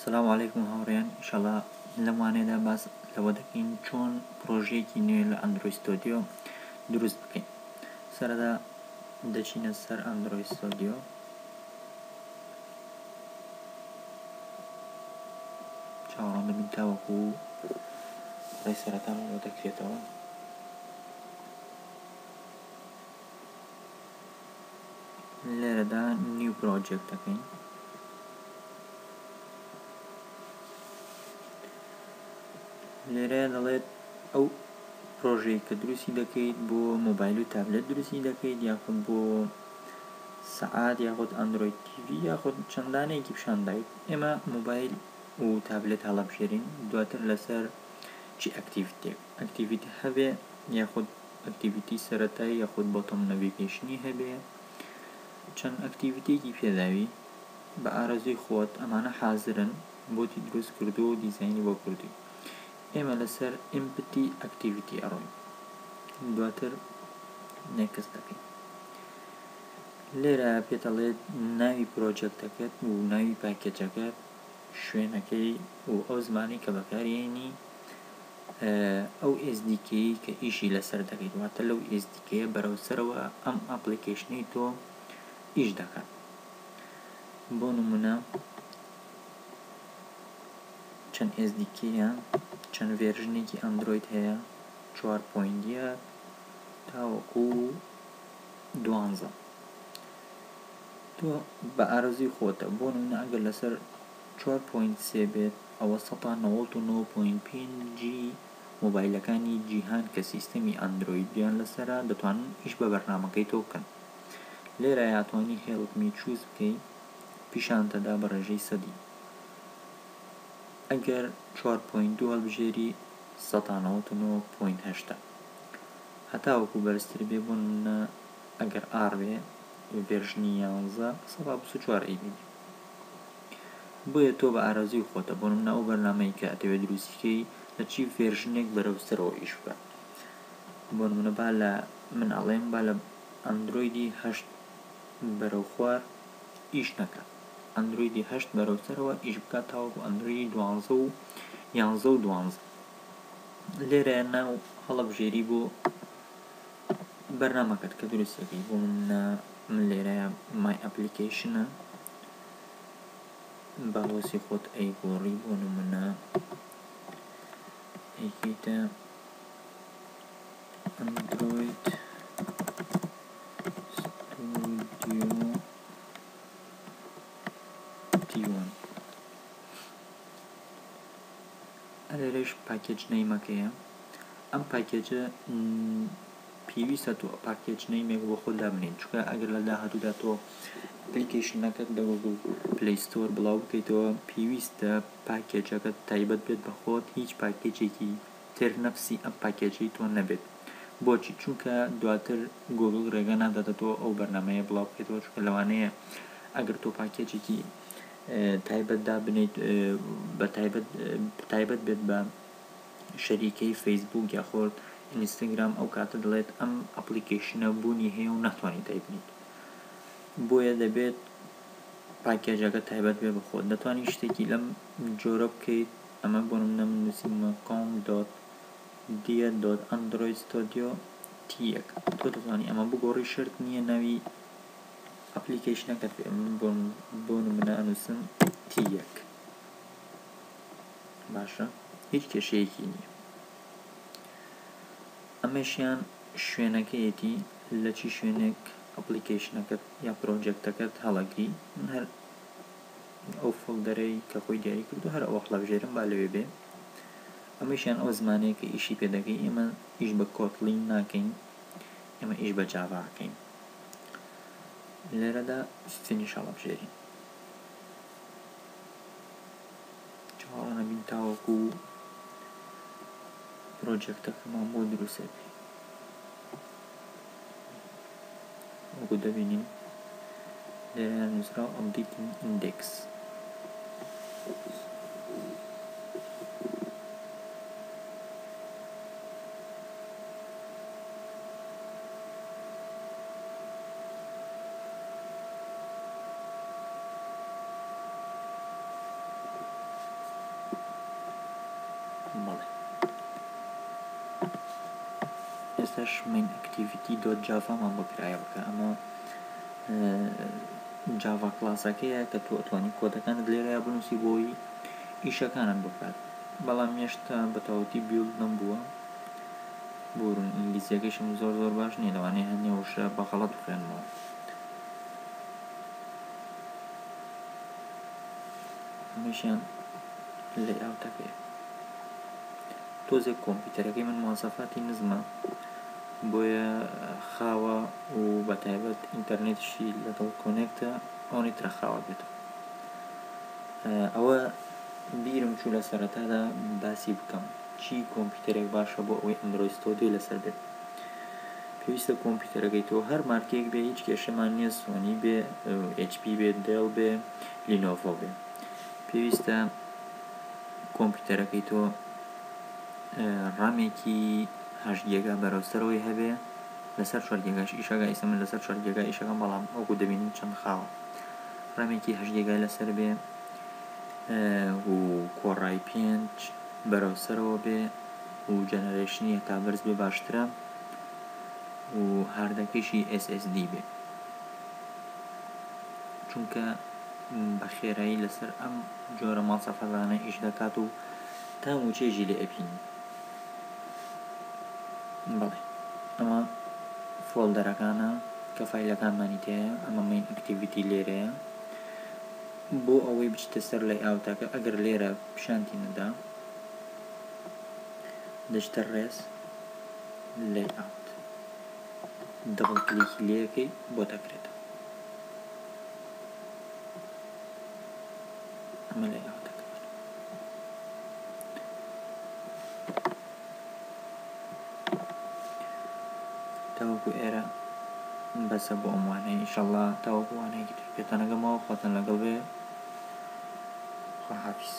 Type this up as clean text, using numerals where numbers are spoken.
سلام علیکم هاوڕێیان، ئینشەڵا لەمانێدا باس لەوە دەکەین چۆن پرۆژەیەکی نوێ لە ئەندرۆید ستۆدیۆ دروست بکەین. سەرەتا دەچینە سەر ئەندرۆید ستۆدیۆ، چاوەڕوان دەبین تاوەکو ڕێی سەرەتاوە دەکرێتەوە. لێرەدا نیو پرۆجێکت دەکەین. لێرە دەڵێت ئەو پرۆژەی کە دروستی دەکەیت بۆ مۆبایل و تابلێت دروستی دەکەیت، یاخود بۆ سەعات، یاخود ئەندرۆید تیڤی، یاخود چەندانەیەکی پیشان داویت. ئێمە مۆبایل و تابلێت هەڵەبژێرین، دواتر لەسەر چی ئەکتیڤیتی هەبێ، یاخود ئەکتیڤیتی سەرەتایی یاخود بۆتۆم نەڤیگەیشنی هەبێ، چەند ئەکتیڤیتێکی پێداوی بە ئارەزوی خۆت. ئەمانە حازرن بۆتی دروست کردو و دیزاینی بۆ کردووی. ئێمە لەسەر ئیمپتی ئەکتیڤیتی ئەڕۆین، دواتر نێکس دەکەین. لێرە پێدەڵێت ناوی پرۆجێکتەکەت و ناوی پاکێجەکەت، شوێنەکەی و ئەو زمانی کە بەکارهێنی، ئەو SDKی کە ئیشی لەسەر دەکەیت، واتە لەو SDKە بەرەوسەرەوە ئەم ئەپلیکیشنەی تۆ ئیش دەکات. بۆ نمونە چەند SDKیە، چەند ڤێرژنێکی ئەندرۆید هەیە، 4.0 تاوەکو 12. تۆ بە ئارەزوی خۆتە. بۆ نمونە ئەگەر لەسەر 4.3 بێت، ئەوە 199.5 مۆبایلەکانی جیهان کە سیستەمی ئەندرۆیدیان لەسەرا دەتوانن ئیش بە بەرنامەکەی تۆ بکەن. لێرە یاتوانی هێڵپ می چووز بکەیت، پیشانتەدا بە ڕێژەی سەدی. ئەگەر 4.2 هەڵبژێری 199.8. هەتاوەکو بەرزتر بێ، بۆ نمونە ئەگەر ئار بێ ڤێرژنی 11 124 ئەیبی. بۆیە تۆ بە ئارەزوی خۆتە. بۆ نمونە ئەو بەرنامەی کە ئەتەوێت دروستیکەی لە چی ڤێرژنێک بەرەوسەرەوە ئیش بکە. بۆ نمونە با لە من ئەڵێم با لە ئەندرۆیدی 8 بەرەو خوار ئیش نەکات، ئەندرۆیدی 8 بەرەوسەرەوە ئیش بکات تاوەکو ئەندرۆیدی 12 و 11 و 12. لێرە ناو هەڵەبژێری بۆ بەرنامەکەت کە دروستەکەی. بۆ من لێرەیە مای ئەپلیکیشنە، باوەسی خۆت ئەیگۆڕی. بۆ نمونە ئەیکەیتە ئەندرۆید ستودیۆ T1. لێرەش پاکێج نەیمەکەیە. ئەم پاکێجە پێویستە تۆ پاکێج نەیمێک بۆ خۆت دابنێت، چونکە ئەگەر لە داهاتوودا تۆ ئەپلیکیشنەکەت لە گوگڵ پلەی ستۆر بڵاو بکەیتەوە، پێویستە پاکێجەکەت تایبەت بێت بە خۆت، هیچ پاکێجێکی تر نەفسی ئەم پاکێجەی تۆ نەبێت. بۆچی؟ چونکە دواتر گوگڵ ڕێگە ناداتە تۆ ئەو بەرنامەیە بڵاو بکەیتەوە، چونکە لەوانەیە ئەگەر تۆ پاکێجێکی تایبەت دابنیت، بە تایبەت بێت بە شەریکەی فەیسبوک یاخۆ ئینستاگرام، ئەو کاتە دەڵێت ئەم ئەپلیکیشنە بوونی هەیە و ناتوانیت تایبنیت. بۆیە دەبێت پاکێجەکە تایبەت بێ بە خۆت. دەتوانی شتێکی لەم جۆرە بکەیت. ئەمە بۆ نمونە من نووسیمە com.dia.androidstudio T1. تۆ دەتوانی ئەمە بگۆڕی، شرت نییە ناوی ئەپلیکیشنەکەت بێ. من بۆ نمونە ئەنووسم T1. باشە، هیچ کێشەیەکی نییە. ئەمەشیان شوێنەکەیەتی لە چی شوێنێک ئەپلیکیشنەکەت یا پرۆجێکتەکەت هەڵەگری. من هەر ئەو فۆلدەرەی کە خۆی دیاری کردو هەر ئەوە هەڵەبژێرم، با لەوێ بێ. ئەمەشیان ئەو زمانەیە کە ئیشی پێ دەکەی. ئێمە ئیش بە کۆتلین ناکەین، ئێمە ئیش بە جاڤا ئەکەین. لێرەدا فینیش هەڵەبژێرین. چاوەڕوان بین تاوەکو پرۆجێکتەکەمان بۆ دروستە بێ. وەکو دەبینین لێرە نووسراوە ئەپدیتینگ ئیندێکس. بەڵێ ئێستاش main activity .javaمان بۆ کرایە بکە ئەمە جاوا کلاسەکەیە کە تۆ ئەتوانی کۆدەکانت لێرەیە بنووسی بۆی ئیشەکانت بکات بەڵام هێشتا بەتەواوەتی بیڵد نەبووە بۆرون ئینگلیزیەکەیشم زۆر باش نییە لەوانەیە هەنێوشە بەغەڵەت بخوێنمەوە هەمیشیان لێئاوتەکەیە تۆزێک کۆمپیوتەرەکەی من مواصفاتی نزمە بۆیە خاوە و بەتایبەت ئینتەرنێتشی لەگەڵ کۆنێکتە ئەوەی ترە خاوە بێتەوە ئەوە بیرم چوو لە سەرەتادا باسی بکەم چی کۆمپیوتەرێک باشە بۆ ئەوەی ئەندرۆید ستۆدیۆ لەسەر بێت پێویستە کۆمپیوتەرەکەی تۆ هەر مارکێک بێ هیچ کێشەمان نییە سۆنی بێ HP بێ دێڵ بێ لینۆڤۆ بێ پێویستە کۆمپیوتەرەکەی تۆ ڕامێکی 8 گیگا بەرەوسەرەوەی هەبێ لەسەر 4 گیگاش ئیشەکە ئێستا من لەسەر 4 گیگا ئیشەکەم بەڵام وەکو دەبینین چەند خاوە ڕامێکی 8 گیگای لەسەر بێ و کۆڕای 5 بەرەوسەرەوە بێ و جەنەرێشنی هەتا بەرز بێ باشترە و هاردەکەیشی SSD بێ چونکە بە خێرایی لەسەر ئەم جۆرە ماڵسەفەدانە ئیش دەکات و تا موچێژی لێ ئەبینی بەڵێ ئەمە فۆڵدەرەکانە کە فایلەکانمانی تەیە ئەمە مین ئەکتیڤیتی لێرەیە بۆ ئەوەی بچتە سەر لەیئاوتەکە ئەگەر لێرە پیشانتی نەدا دەچتە ڕێز لەیئاوت دەبڵ کلیکی لێەکەی بۆ دەکرێتەوە ئەمە لەیئاوتەکە تاوەکو ئێرە بەسە بۆ ئەم وانەیە ئینشەڵڵا تاوەکو وانەیەکی تر پێتانەگەمەوە خۆتان لەگەڵ بێ خواحافیز